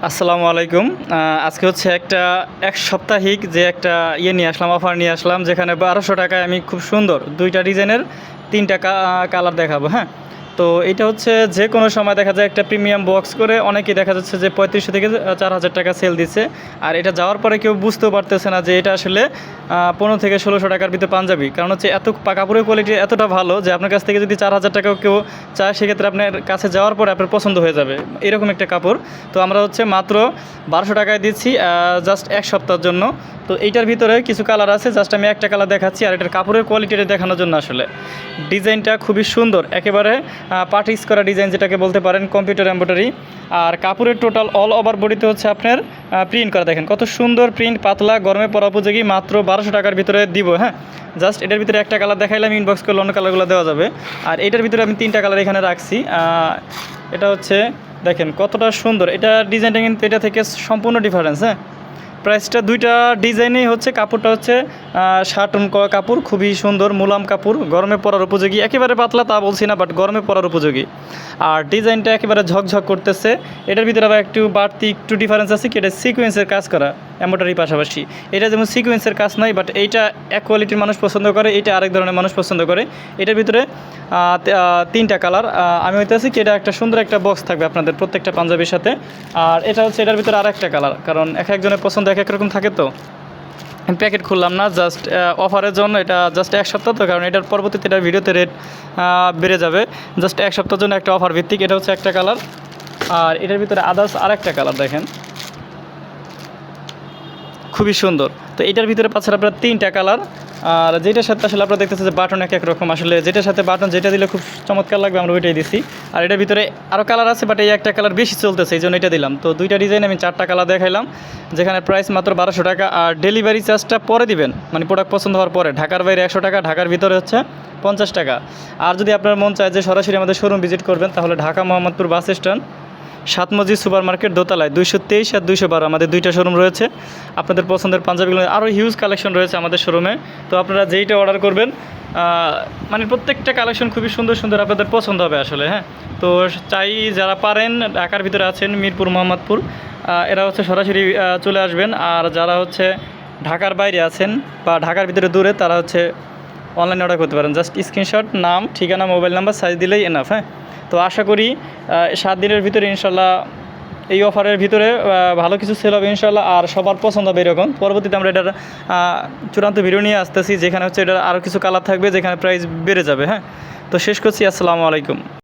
আসসালামু আলাইকুম। আজকে হচ্ছে এক সপ্তাহিক যে একটা নিয়ে আসলাম, অফার নিয়ে আসলাম, যেখানে ১২০০ টাকায় আমি খুব সুন্দর ২টা ডিজাইনের ৩টা কালার দেখাবো। হ্যাঁ, তো এটা হচ্ছে যে কোনো সময় দেখা যায় একটা প্রিমিয়াম বক্স করে অনেকেই দেখা যাচ্ছে যে ৩৫০০ থেকে ৪,০০০ টাকা সেল দিচ্ছে। আর এটা যাওয়ার পরে কেউ বুঝতেও পারতেছে না যে এটা আসলে ১৫ থেকে ১৬০০ টাকার ভিতরে পাঞ্জাবি। কারণ হচ্ছে কাপড়ের কোয়ালিটি এতটা ভালো যে আপনার কাছ থেকে যদি ৪,০০০ টাকাও কেউ চায়, সেক্ষেত্রে আপনার কাছে যাওয়ার পরে আপনার পছন্দ হয়ে যাবে এরকম একটা কাপড়। তো আমরা হচ্ছে মাত্র ১২০০ টাকায় দিচ্ছি জাস্ট এক সপ্তাহের জন্য। তো এইটার ভিতরে কিছু কালার আছে, জাস্ট আমি একটা কালার দেখাচ্ছি। আর এটার কাপড়ের কোয়ালিটিটা দেখানোর জন্য আসলে ডিজাইনটা খুবই সুন্দর, একেবারে পার্টিস করা ডিজাইন যেটাকে বলতে পারেন, কম্পিউটার এমব্রয়ডারি। আর কাপড়ের টোটাল অল ওভার বডিতে হচ্ছে আপনার প্রিন্ট করা, দেখেন কত সুন্দর প্রিন্ট, পাতলা, গরমে পরা উপযোগী, মাত্র ১২০০ টাকার ভিতরে দিব। হ্যাঁ, জাস্ট এটার ভিতরে একটা কালার দেখাইলাম, ইনবক্স করলে অন্য কালারগুলো দেওয়া যাবে। আর এটার ভিতরে আমি 3টা কালার এখানে রাখছি। এটা হচ্ছে দেখেন কতটা সুন্দর, এটা ডিজাইনটা কিন্তু এটা থেকে সম্পূর্ণ ডিফারেন্স। হ্যাঁ, প্রাইসটা দুইটা ডিজাইনেই হচ্ছে, কাপড়টা হচ্ছে শার্টন কাপড়, খুবই সুন্দর মুলাম কাপড়, গরমে পরার উপযোগী, একেবারে পাতলা তা বলছি না, বাট গরমে পরার উপযোগী। আর ডিজাইনটা একেবারে ঝকঝক করতেছে। এটার ভিতরে আবার একটু ডিফারেন্স আছে কি, এটা সিকোয়েন্সের কাজ করা এমব্রয়ডারির পাশাপাশি। এটা যেমন সিকোয়েন্সের কাজ নাই, বাট এইটা এক কোয়ালিটির মানুষ পছন্দ করে, এইটা আরেক ধরনের মানুষ পছন্দ করে। এটার ভিতরে 3টা কালার। আমি হইতেছি কি এটা একটা সুন্দর একটা বক্স থাকবে আপনাদের প্রত্যেকটা পাঞ্জাবির সাথে। আর এটা হচ্ছে এটার ভিতরে আরেকটা কালার, কারণ এক একজনের পছন্দ এক এক রকম থাকে। তো আমি প্যাকেট খুললাম না, জাস্ট অফারের জন্য, এটা জাস্ট এক সপ্তাহ, তো কারণ এটার পরবর্তীতে এটার ভিডিওতে রেট বেড়ে যাবে। জাস্ট এক সপ্তাহের জন্য একটা অফার ভিত্তিক। এটা হচ্ছে একটা কালার। আর এটার ভিতরে আদার্স আরেকটা কালার দেখেন, খুবই সুন্দর। তো এটার ভিতরে পাচ্ছেন আপনার 3টা কালার। আর যেটার সাথে আসলে আপনারা দেখতেছেন যে বাটন এক এক রকম, আসলে যেটার সাথে বাটন যেটা দিলে খুব চমৎকার লাগবে আমরা ওইটাই দিছি। আর এটার ভিতরে আরও কালার আছে, বাট এই একটা কালার বেশি চলতেছে, এই জন্য এটা দিলাম। তো 2টা ডিজাইন আমি 4টা কালার দেখাইলাম, যেখানে প্রাইস মাত্র ১২০০ টাকা। আর ডেলিভারি চার্জটা পরে দিবেন, মানে প্রোডাক্ট পছন্দ হওয়ার পরে। ঢাকার বাইরে ১০০ টাকা, ঢাকার ভিতরে হচ্ছে 50 টাকা। আর যদি আপনার মন চায় যে সরাসরি আমাদের শোরুম ভিজিট করবেন, তাহলে ঢাকা মোহাম্মদপুর বাস স্ট্যান্ড, 7 মসজিদ সুপার মার্কেট দোতলায় 223 আর 212 আমাদের 2টা শোরুম রয়েছে। আপনাদের পছন্দের পাঞ্জাবিগুলো আরও হিউজ কালেকশন রয়েছে আমাদের শোরুমে। তো আপনারা যেইটা অর্ডার করবেন, মানে প্রত্যেকটা কালেকশন খুবই সুন্দর সুন্দর, আপনাদের পছন্দ হবে আসলে। হ্যাঁ, তো চাই যারা পারেন, ঢাকার ভিতরে আছেন, মিরপুর, মোহাম্মদপুর, এরা হচ্ছে সরাসরি চলে আসবেন। আর যারা হচ্ছে ঢাকার বাইরে আছেন বা ঢাকার ভিতরে দূরে, তারা হচ্ছে অনলাইনে অর্ডার করতে পারেন। জাস্ট স্ক্রিনশট, নাম, ঠিকানা, মোবাইল নাম্বার, সাইজ দিলেই এনাফ। হ্যাঁ, তো আশা করি 7 দিনের ভিতরে ইনশাল্লাহ এই অফারের ভিতরে ভালো কিছু সেল হবে ইনশাল্লাহ, আর সবার পছন্দ হবে এরকম। পরবর্তীতে আমরা এটার চূড়ান্ত ভিডিও নিয়ে আসতেছি, যেখানে হচ্ছে এটার আরও কিছু কালার থাকবে, যেখানে প্রাইস বেড়ে যাবে। হ্যাঁ, তো শেষ করছি। আসসালামু আলাইকুম।